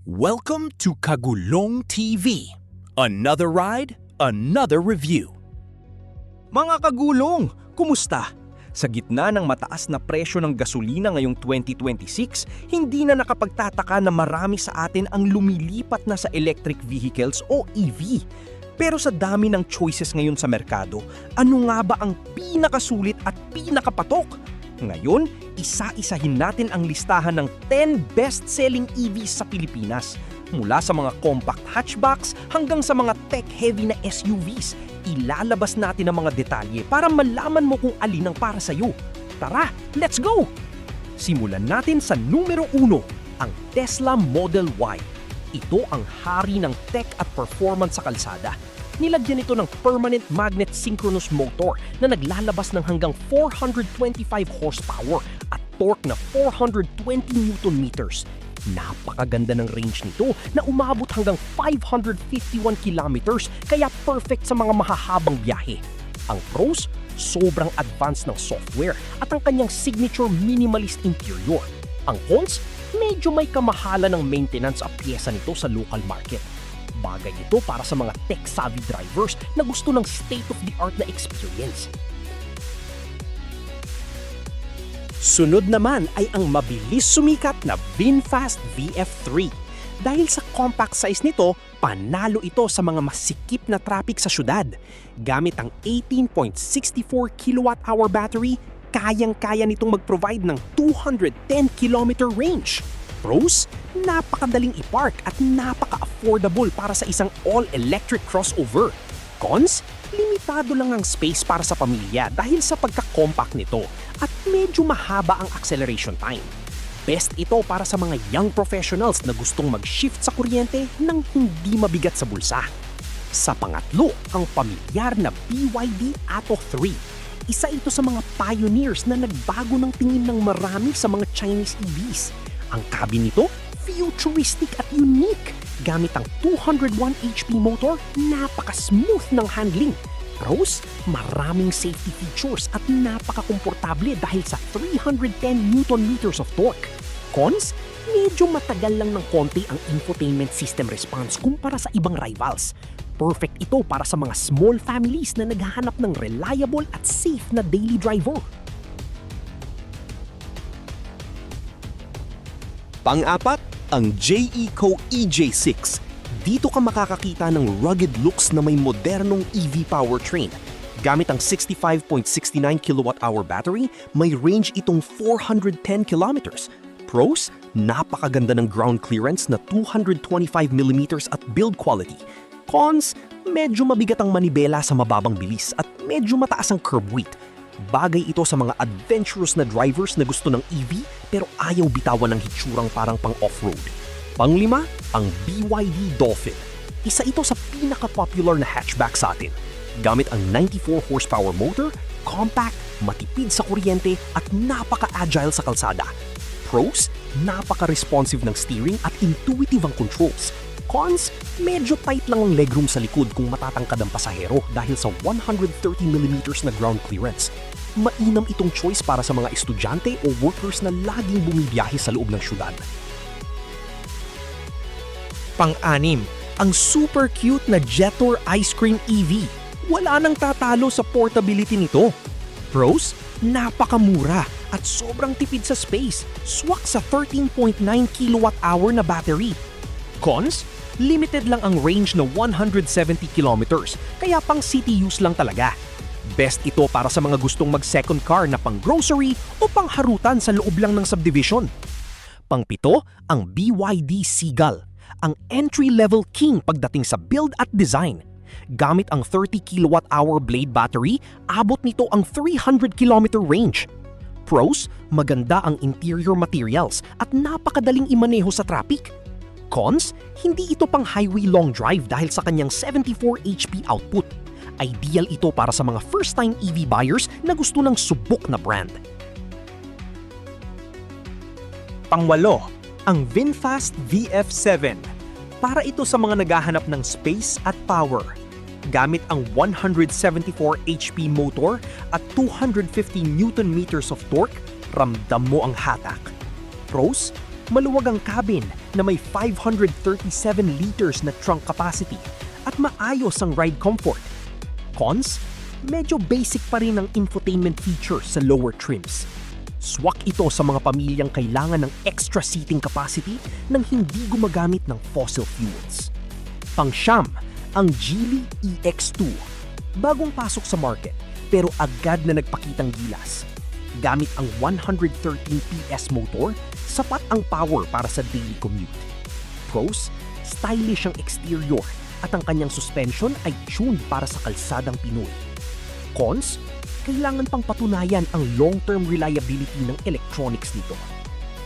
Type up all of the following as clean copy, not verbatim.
Welcome to Kagulong TV. Another ride, another review. Mga kagulong, kumusta? Sa gitna ng mataas na presyo ng gasolina ngayong 2026, hindi na nakapagtataka na marami sa atin ang lumilipat na sa electric vehicles o EV. Pero sa dami ng choices ngayon sa merkado, ano nga ba ang pinakasulit at pinakapatok? Ngayon, isa-isahin natin ang listahan ng 10 best-selling EVs sa Pilipinas. Mula sa mga compact hatchbacks hanggang sa mga tech-heavy na SUVs, ilalabas natin ang mga detalye para malaman mo kung alin ang para sa'yo. Tara, let's go! Simulan natin sa numero 1, ang Tesla Model Y. Ito ang hari ng tech at performance sa kalsada. Nilagyan ito ng permanent magnet synchronous motor na naglalabas ng hanggang 425 horsepower at torque na 420 Newton meters. Napakaganda ng range nito na umabot hanggang 551 kilometers kaya perfect sa mga mahahabang biyahe. Ang pros, sobrang advanced ng software at ang kanyang signature minimalist interior. Ang cons, medyo may kamahalan ng maintenance ang pyesa nito sa local market. Bagay ito para sa mga tech-savvy drivers na gusto ng state-of-the-art na experience. Sunod naman ay ang mabilis sumikat na VinFast VF3. Dahil sa compact size nito, panalo ito sa mga masikip na traffic sa syudad. Gamit ang 18.64 kWh battery, kayang-kaya nitong mag-provide ng 210 km range. Pros, napakadaling i-park at napaka-affordable para sa isang all-electric crossover. Cons, limitado lang ang space para sa pamilya dahil sa pagka-compact nito at medyo mahaba ang acceleration time. Best ito para sa mga young professionals na gustong mag-shift sa kuryente nang hindi mabigat sa bulsa. Sa pangatlo, ang pamilyar na BYD Atto 3. Isa ito sa mga pioneers na nagbago ng tingin ng marami sa mga Chinese EVs. Ang cabin nito, futuristic at unique. Gamit ang 201 HP motor, napaka-smooth ng handling. Pros, maraming safety features at napaka-komportable dahil sa 310 Nm of torque. Cons, medyo matagal lang ng konti ang infotainment system response kumpara sa ibang rivals. Perfect ito para sa mga small families na naghahanap ng reliable at safe na daily driver. Pang-apat, ang JECO EJ6. Dito ka makakakita ng rugged looks na may modernong EV powertrain. Gamit ang 65.69 kWh battery, may range itong 410 kilometers. Pros, napakaganda ng ground clearance na 225mm at build quality. Cons, medyo mabigat ang manibela sa mababang bilis at medyo mataas ang curb weight. Bagay ito sa mga adventurous na drivers na gusto ng EV pero ayaw bitawan ng hitsurang parang pang-off-road. Panglima, ang BYD Dolphin. Isa ito sa pinaka-popular na hatchback sa atin. Gamit ang 94 horsepower motor, compact, matipid sa kuryente at napaka-agile sa kalsada. Pros, napaka-responsive ng steering at intuitive ang controls. Cons, medyo tight lang ang legroom sa likod kung matatangkad ang pasahero dahil sa 130mm na ground clearance. Mainam itong choice para sa mga estudyante o workers na laging bumibiyahe sa loob ng syudad. Pang-anim, ang super cute na Jetor Ice Cream EV. Wala nang tatalo sa portability nito. Pros, napakamura at sobrang tipid sa space. Swak sa 13.9 kWh na battery. Cons, limited lang ang range na 170 kilometers, kaya pang city use lang talaga. Best ito para sa mga gustong mag-second car na pang-grocery o pang-harutan sa loob lang ng subdivision. Pang-pito, ang BYD Seagull, ang entry-level king pagdating sa build at design. Gamit ang 30 kWh blade battery, abot nito ang 300 km range. Pros, maganda ang interior materials at napakadaling imaneho sa traffic. Cons, hindi ito pang highway long drive dahil sa kanyang 74 HP output. Ideal ito para sa mga first-time EV buyers na gusto ng subok na brand. Pangwalo, ang VinFast VF7. Para ito sa mga naghahanap ng space at power. Gamit ang 174 HP motor at 250 Nm of torque, ramdam mo ang hatak. Pros, maluwag ang cabin na may 537 liters na trunk capacity at maayos ang ride comfort. Cons? Medyo basic pa rin ang infotainment feature sa lower trims. Swak ito sa mga pamilyang kailangan ng extra seating capacity nang hindi gumagamit ng fossil fuels. Pang-siyam, ang Geely EX2. Bagong pasok sa market pero agad na nagpakitang gilas. Gamit ang 113 PS motor, sapat ang power para sa daily commute. Pros, stylish ang exterior at ang kanyang suspension ay tuned para sa kalsadang Pinoy. Cons, kailangan pang patunayan ang long-term reliability ng electronics nito.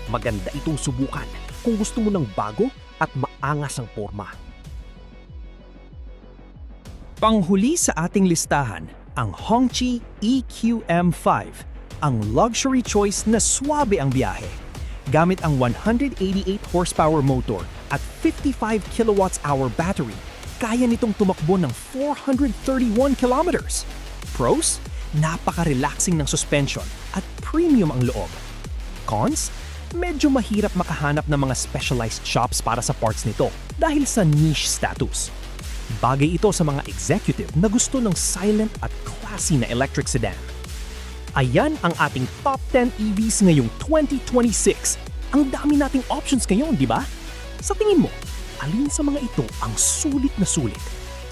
Maganda itong subukan kung gusto mo ng bago at maangas ang porma. Panghuli sa ating listahan, ang Hongqi EQM5, ang luxury choice na swabe ang biyahe. Gamit ang 188 horsepower motor at 55 kWh battery, kaya nitong tumakbo ng 431 kilometers. Pros? Napaka-relaxing ng suspension at premium ang loob. Cons? Medyo mahirap makahanap ng mga specialized shops para sa parts nito dahil sa niche status. Bagay ito sa mga executive na gusto ng silent at classy na electric sedan. Ayan ang ating top 10 EVs ngayong 2026. Ang dami nating options ngayon, di ba? Sa tingin mo, alin sa mga ito ang sulit na sulit?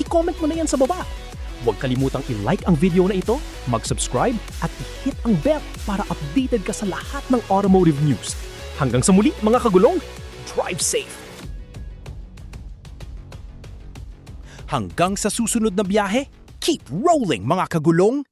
I-comment mo na yan sa baba. Huwag kalimutang i-like ang video na ito, mag-subscribe at i-hit ang bell para updated ka sa lahat ng automotive news. Hanggang sa muli mga kagulong, drive safe! Hanggang sa susunod na biyahe, keep rolling mga kagulong!